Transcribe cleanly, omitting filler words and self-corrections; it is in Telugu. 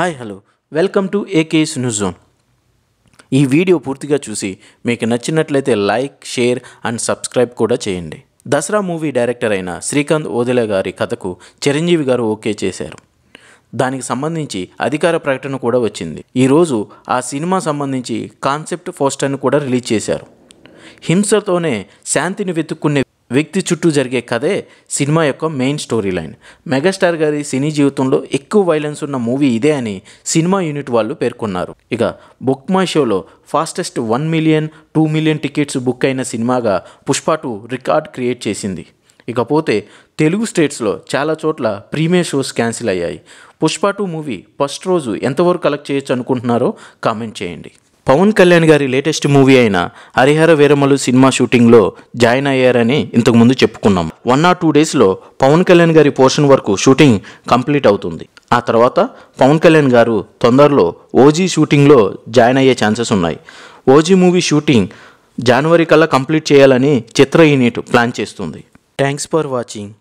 Hi hello welcome to AKS news zone. ఈ వీడియో పూర్తిగా చూసి మీకు నచ్చినట్లయితే లైక్, షేర్ అండ్ సబ్స్క్రైబ్ కూడా చేయండి. దసరా మూవీ డైరెక్టర్ అయిన శ్రీకాంత్ ఓదెల గారి కథకు చిరంజీవి గారు ఓకే చేశారు. దానికి సంబంధించి అధికార ప్రకటన కూడా వచ్చింది. ఈరోజు ఆ సినిమా సంబంధించి కాన్సెప్ట్ పోస్టర్ను కూడా రిలీజ్ చేశారు. హింసతోనే శాంతిని వెతుక్కునే వ్యక్తి చుట్టూ జరిగే కథే సినిమా యొక్క మెయిన్ స్టోరీ లైన్. మెగాస్టార్ గారి సినీ జీవితంలో ఎక్కువ వైలెన్స్ ఉన్న మూవీ ఇదే అని సినిమా యూనిట్ వాళ్ళు పేర్కొన్నారు. ఇక బుక్ మై షోలో fastest 1 million 2 million tickets book అయిన సినిమాగా పుష్ప 2 రికార్డ్ క్రియేట్ చేసింది. ఇకపోతే తెలుగు స్టేట్స్లో చాలా చోట్ల ప్రీమియర్ షోస్ క్యాన్సిల్ అయ్యాయి. పుష్ప 2 మూవీ ఫస్ట్ రోజు ఎంతవరకు కలెక్ట్ చేయొచ్చు అనుకుంటున్నారో కామెంట్ చేయండి. పవన్ కళ్యాణ్ గారి లేటెస్ట్ మూవీ అయిన హరిహర వీరమలు సినిమా షూటింగ్లో జాయిన్ అయ్యారని ఇంతకుముందు చెప్పుకున్నాం. 1 or 2 డేస్లో పవన్ కళ్యాణ్ గారి పోర్షన్ వరకు షూటింగ్ కంప్లీట్ అవుతుంది. ఆ తర్వాత పవన్ కళ్యాణ్ గారు తొందరలో ఓజీ షూటింగ్లో జాయిన్ అయ్యే ఛాన్సెస్ ఉన్నాయి. ఓజీ మూవీ షూటింగ్ జనవరి కల్లా కంప్లీట్ చేయాలని చిత్ర యూనిట్ ప్లాన్ చేస్తుంది. Thanks for watching.